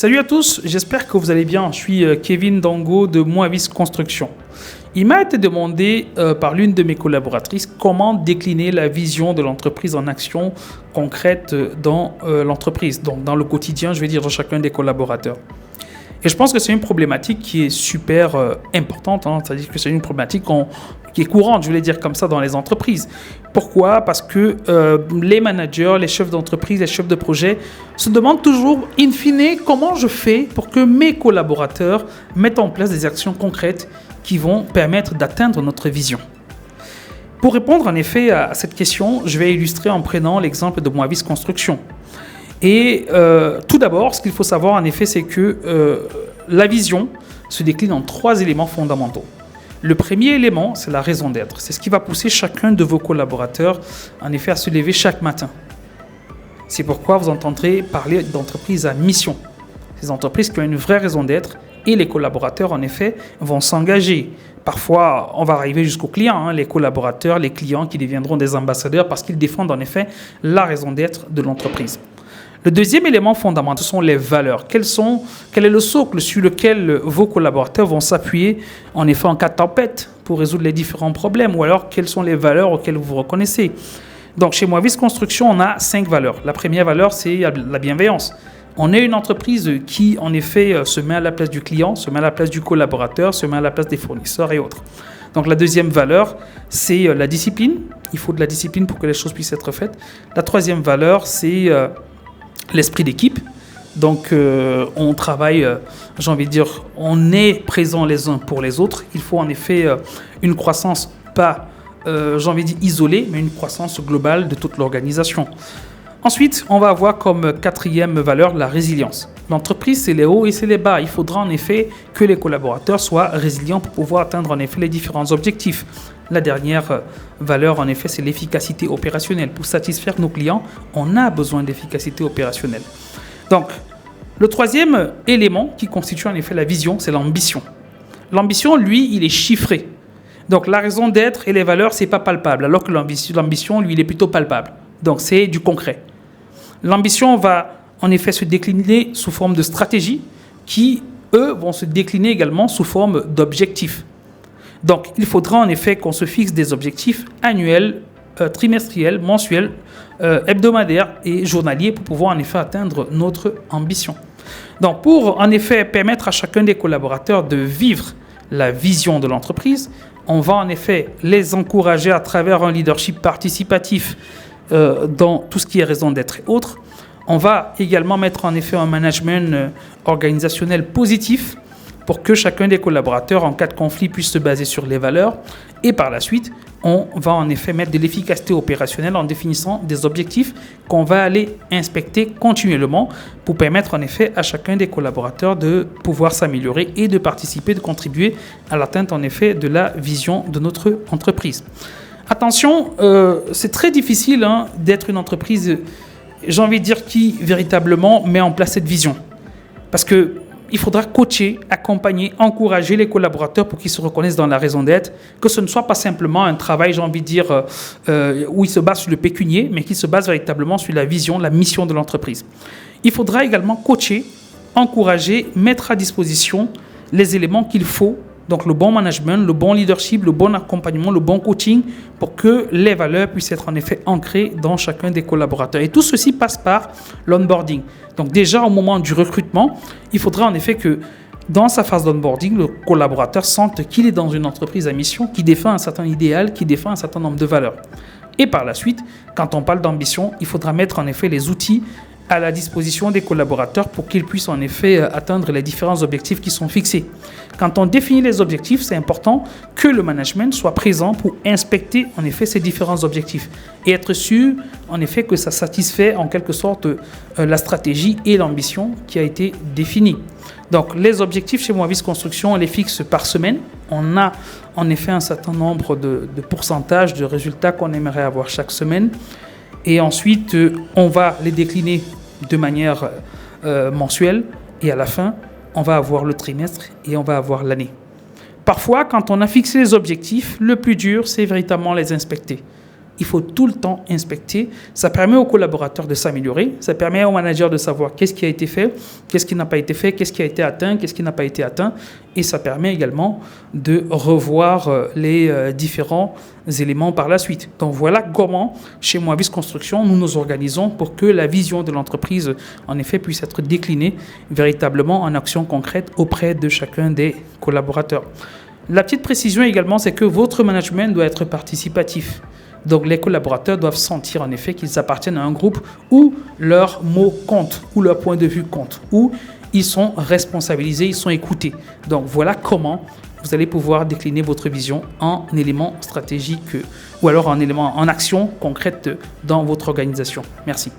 Salut à tous, j'espère que vous allez bien. Je suis Kevin Dango de Moavis Construction. Il m'a été demandé par l'une de mes collaboratrices comment décliner la vision de l'entreprise en actions concrètes dans l'entreprise, donc dans le quotidien, je vais dire, de chacun des collaborateurs. Et je pense que c'est une problématique qui est super importante, c'est-à-dire que c'est une problématique qui est courante, je voulais dire comme ça, dans les entreprises. Pourquoi ? Parce que les managers, les chefs d'entreprise, les chefs de projet se demandent toujours, in fine, comment je fais pour que mes collaborateurs mettent en place des actions concrètes qui vont permettre d'atteindre notre vision. Pour répondre en effet à cette question, je vais illustrer en prenant l'exemple de Moavis Construction. Et tout d'abord, ce qu'il faut savoir en effet, c'est que la vision se décline en 3 éléments fondamentaux. Le premier élément, c'est la raison d'être. C'est ce qui va pousser chacun de vos collaborateurs en effet à se lever chaque matin. C'est pourquoi vous entendrez parler d'entreprises à mission. Ces entreprises qui ont une vraie raison d'être et les collaborateurs en effet vont s'engager. Parfois, on va arriver jusqu'aux clients, les collaborateurs, les clients qui deviendront des ambassadeurs parce qu'ils défendent en effet la raison d'être de l'entreprise. Le deuxième élément fondamental, ce sont les valeurs. Quel est le socle sur lequel vos collaborateurs vont s'appuyer en effet en cas de tempête pour résoudre les différents problèmes, ou alors quelles sont les valeurs auxquelles vous vous reconnaissez. Donc chez Moavis Construction, on a 5 valeurs. La première valeur, c'est la bienveillance. On est une entreprise qui en effet se met à la place du client, se met à la place du collaborateur, se met à la place des fournisseurs et autres. Donc la deuxième valeur, c'est la discipline. Il faut de la discipline pour que les choses puissent être faites. La troisième valeur, c'est l'esprit d'équipe. Donc on travaille, j'ai envie de dire, on est présent les uns pour les autres. Il faut en effet une croissance pas, j'ai envie de dire isolée, mais une croissance globale de toute l'organisation. Ensuite, on va avoir comme 4e valeur la résilience. L'entreprise, c'est les hauts et c'est les bas. Il faudra en effet que les collaborateurs soient résilients pour pouvoir atteindre en effet les différents objectifs. La dernière valeur, en effet, c'est l'efficacité opérationnelle. Pour satisfaire nos clients, on a besoin d'efficacité opérationnelle. Donc, le 3e élément qui constitue en effet la vision, c'est l'ambition. L'ambition, lui, il est chiffré. Donc, la raison d'être et les valeurs, c'est pas palpable, alors que l'ambition, lui, il est plutôt palpable. Donc, c'est du concret. L'ambition va en effet se décliner sous forme de stratégies qui, eux, vont se décliner également sous forme d'objectifs. Donc, il faudra en effet qu'on se fixe des objectifs annuels, trimestriels, mensuels, hebdomadaires et journaliers pour pouvoir en effet atteindre notre ambition. Donc, pour en effet permettre à chacun des collaborateurs de vivre la vision de l'entreprise, on va en effet les encourager à travers un leadership participatif dans tout ce qui est raison d'être et autres. On va également mettre en effet un management organisationnel positif pour que chacun des collaborateurs, en cas de conflit, puisse se baser sur les valeurs. Et par la suite, on va en effet mettre de l'efficacité opérationnelle en définissant des objectifs qu'on va aller inspecter continuellement pour permettre en effet à chacun des collaborateurs de pouvoir s'améliorer et de participer, de contribuer à l'atteinte en effet de la vision de notre entreprise. Attention, c'est très difficile d'être une entreprise, j'ai envie de dire, qui véritablement met en place cette vision. Parce qu'il faudra coacher, accompagner, encourager les collaborateurs pour qu'ils se reconnaissent dans la raison d'être, que ce ne soit pas simplement un travail, j'ai envie de dire, où il se base sur le pécunier, mais qu'il se base véritablement sur la vision, la mission de l'entreprise. Il faudra également coacher, encourager, mettre à disposition les éléments qu'il faut, donc le bon management, le bon leadership, le bon accompagnement, le bon coaching, pour que les valeurs puissent être en effet ancrées dans chacun des collaborateurs. Et tout ceci passe par l'onboarding. Donc déjà au moment du recrutement, il faudra en effet que dans sa phase d'onboarding, le collaborateur sente qu'il est dans une entreprise à mission, qui défend un certain idéal, qui défend un certain nombre de valeurs. Et par la suite, quand on parle d'ambition, il faudra mettre en effet les outils à la disposition des collaborateurs pour qu'ils puissent en effet atteindre les différents objectifs qui sont fixés. Quand on définit les objectifs, c'est important que le management soit présent pour inspecter en effet ces différents objectifs et être sûr en effet que ça satisfait en quelque sorte la stratégie et l'ambition qui a été définie. Donc les objectifs chez Moavis Construction, on les fixe par semaine. On a en effet un certain nombre de pourcentages de résultats qu'on aimerait avoir chaque semaine. Et ensuite, on va les décliner de manière mensuelle. Et à la fin, on va avoir le trimestre et on va avoir l'année. Parfois, quand on a fixé les objectifs, le plus dur, c'est véritablement les inspecter. il faut tout le temps inspecter. Ça permet aux collaborateurs de s'améliorer. Ça permet aux managers de savoir qu'est-ce qui a été fait, qu'est-ce qui n'a pas été fait, qu'est-ce qui a été atteint, qu'est-ce qui n'a pas été atteint. Et ça permet également de revoir les différents éléments par la suite. Donc voilà comment, chez Moavis Construction, nous nous organisons pour que la vision de l'entreprise, en effet, puisse être déclinée véritablement en actions concrètes auprès de chacun des collaborateurs. La petite précision également, c'est que votre management doit être participatif. Donc les collaborateurs doivent sentir en effet qu'ils appartiennent à un groupe où leur mot compte, où leur point de vue compte, où ils sont responsabilisés, ils sont écoutés. Donc voilà comment vous allez pouvoir décliner votre vision en éléments stratégiques ou alors en éléments en actions concrètes dans votre organisation. Merci.